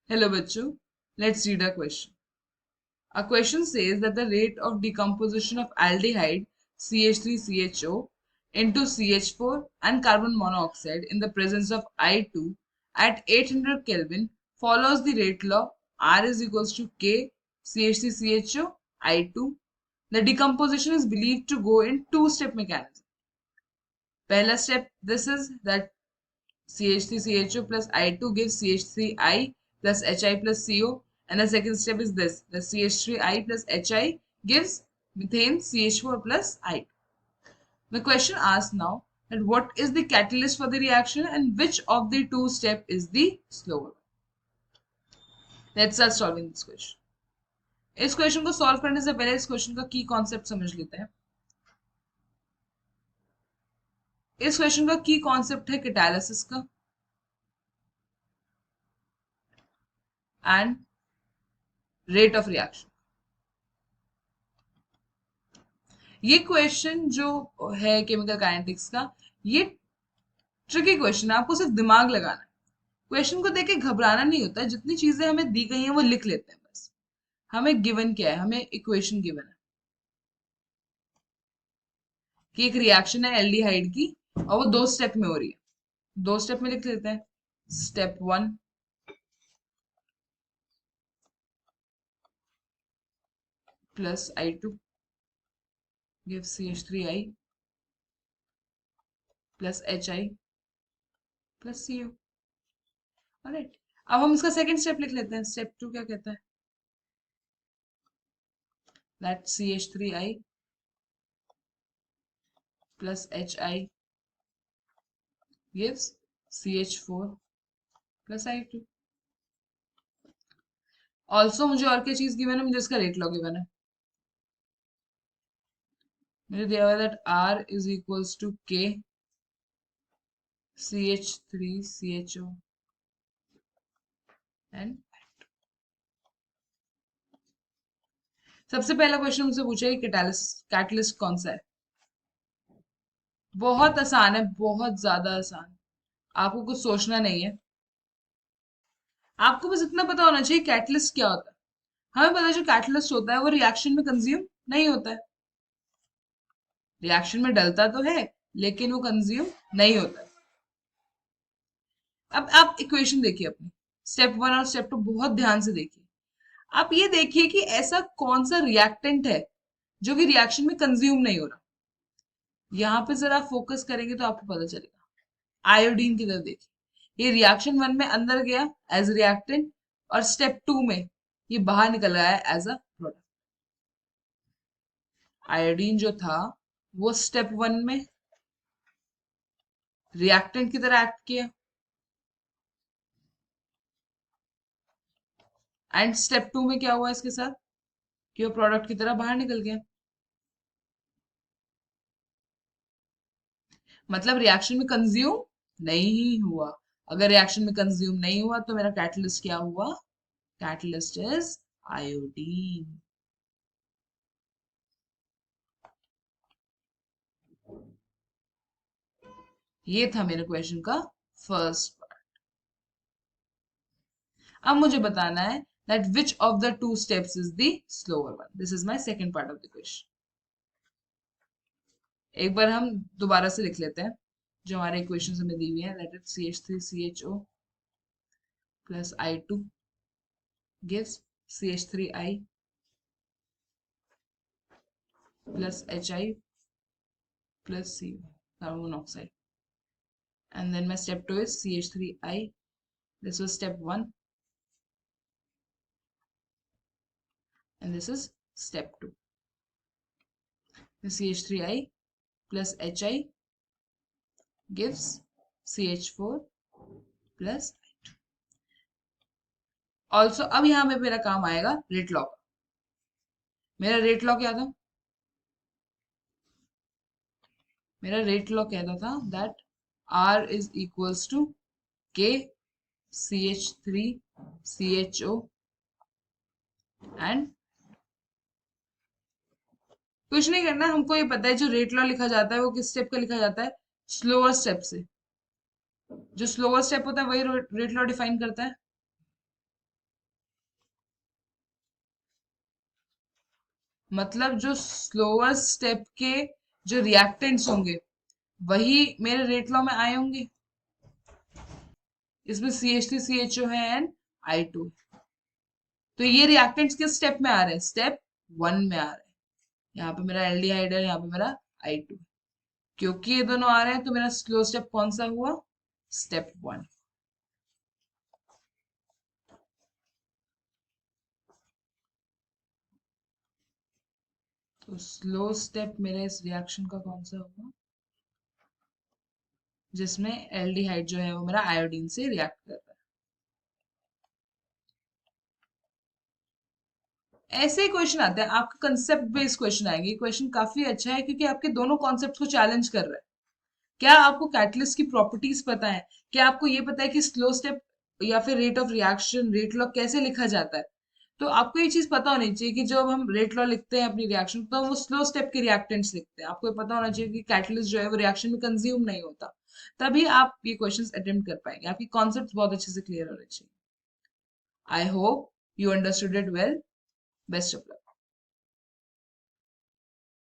Hello, bachcho. Let's read a question. A question says that the rate of decomposition of aldehyde CH3CHO into CH4 and carbon monoxide in the presence of I2 at 800 Kelvin follows the rate law R is equals to K CH3CHO I2. The decomposition is believed to go in two-step mechanism. Pehla step, this is that CH3CHO plus I2 gives CH3I plus HI plus CO. And the second step is this. The CH3I plus HI gives methane CH4 plus I2. The question asks now that what is the catalyst for the reaction and which of the two step is the slower one. Let's start solving this question. इस question को solve करने से पहले इस question का की concept समझ लेते हैं. इस क्वेश्चन का की कॉन्सेप्ट है कैटालिसिस का एंड रेट ऑफ रिएक्शन. ये क्वेश्चन जो है केमिकल काइनेटिक्स का, ये ट्रिकी क्वेश्चन है. आपको सिर्फ दिमाग लगाना है. क्वेश्चन को देख के घबराना नहीं होता है. जितनी चीजें हमें दी गई हैं वो लिख लेते हैं बस. हमें गिवन क्या है? हमें इक्वेशन गिवन है कि एक रिएक्शन है एल्डिहाइड की और वो दो स्टेप में हो रही है. दो स्टेप में लिख लेते हैं. Step 1 plus I2 gives CH3I plus HI plus CO. Alright, अब हम इसका सेकंड स्टेप लिख लेते हैं. स्टेप 2 क्या कहता है? That CH3I plus HI gives CH4 plus I2. Also मुझे और क्या चीज गिवन है? मुझे इसका रेट लॉ गिवन है. मुझे दिया हुआ है that R is equals to K CH3CHO and सबसे पहला क्वेश्चन मुझसे पूछा है कैटलिस्ट कौन सा है. बहुत आसान है, बहुत ज्यादा आसान. आपको कुछ सोचना नहीं है. आपको बस इतना पता होना चाहिए कैटलिस्ट क्या होता है. हमें पता है जो कैटलिस्ट होता है वो रिएक्शन में कंज्यूम नहीं होता है. रिएक्शन में डलता तो है लेकिन वो कंज्यूम नहीं होता है. अब आप इक्वेशन देखिए अपनी. स्टेप 1 और स्टेप 2 बहुत ध्यान से देखिए. आप ये देखिए कि ऐसा कौन सा रिएक्टेंट है जो कि रिएक्शन में कंज्यूम नहीं हो रहा. यहाँ पे जरा फोकस करेंगे तो आपको पता चलेगा. आयोडीन की तरफ देखिए. ये रिएक्शन 1 में अंदर गया एज रिएक्टेंट और स्टेप 2 में ये बाहर निकल आया एज अ प्रोडक्ट. आयोडीन जो था वो स्टेप 1 में रिएक्टेंट की तरह एक्ट किया एंड स्टेप 2 में क्या हुआ इसके साथ कि वो प्रोडक्ट की तरह बाहर निकल गया. मतलब रिएक्शन में कंज्यूम नहीं हुआ. अगर रिएक्शन में कंज्यूम नहीं हुआ तो मेरा कैटलिस्ट क्या हुआ? Catalyst is iodine. ये था मेरे क्वेश्चन का फर्स्ट पार्ट. अब मुझे बताना है that which of the two steps is the slower one. This is my second part of the question. एक बार हम दोबारा से लिख लेते हैं जो हमारे इक्वेशन हमें दी हुई है. That is CH3CHO plus I2 gives CH3I plus HI plus CO, carbon monoxide. And then my step 2 is CH3I. This was step 1. And this is step 2. The CH3I plus HI gives CH4 plus I2. Also अब यहां में मेरा काम आएगा rate law का. मेरा rate law क्या था? मेरा रेट लॉ कहता था that R is equals to K CH3CHO and कुछ नहीं करना. हमको ये पता है जो रेट लॉ लिखा जाता है वो किस स्टेप का लिखा जाता है? स्लोअर स्टेप से. जो स्लोअर स्टेप होता है वही रेट लॉ डिफाइन करता है. मतलब जो स्लोअर स्टेप के जो रिएक्टेंट्स होंगे वही मेरे रेट लॉ में आए होंगे। इसमें CH3CHO है एंड I2। तो ये रिएक्टेंट्स किस स्टेप में आ रहे हैं? स्टेप 1 में आ रहे हैं। यहाँ पे मेरा एल्डिहाइड है, यहाँ पे मेरा I2। क्योंकि ये दोनों आ रहे हैं तो मेरा स्लो स्टेप कौन सा हुआ? स्टेप 1। तो स्लो स्टेप मेरा इस रिएक्शन का कौन सा होगा? जिसमें एल्डिहाइड जो है वो मेरा आयोडीन से रिएक्ट कर रहा है। ऐसे ही क्वेश्चन आते हैं, आपका कंसेप्ट बेस्ड क्वेश्चन आएंगे। ये क्वेश्चन काफी अच्छा है क्योंकि आपके दोनों कॉन्सेप्ट को चैलेंज कर रहा है। क्या आपको कैटलिस्ट की प्रॉपर्टीज पता है? क्या आपको ये पता है कि स्लो स्टेप या फिर rate of reaction, rate law कैसे लिखा जाता है? तो आपको ये चीज पता होनी चाहिए कि जब हम रेट लॉ लिखते हैं अपनी रिएक्शन तो वो स्लो स्टेप के रिएक्टेंट्स लिखते हैं। आपको ये पता होना चाहिए कि कैटलिस्ट जो है वो रिएक्शन में कंज्यूम नहीं होता। तभी आप ये क्वेश्चंस अटेम्प्ट कर पाएंगे। आपकी कॉन्सेप्ट बहुत अच्छे से क्लियर होने चाहिए। I hope you understood it well. Best of luck.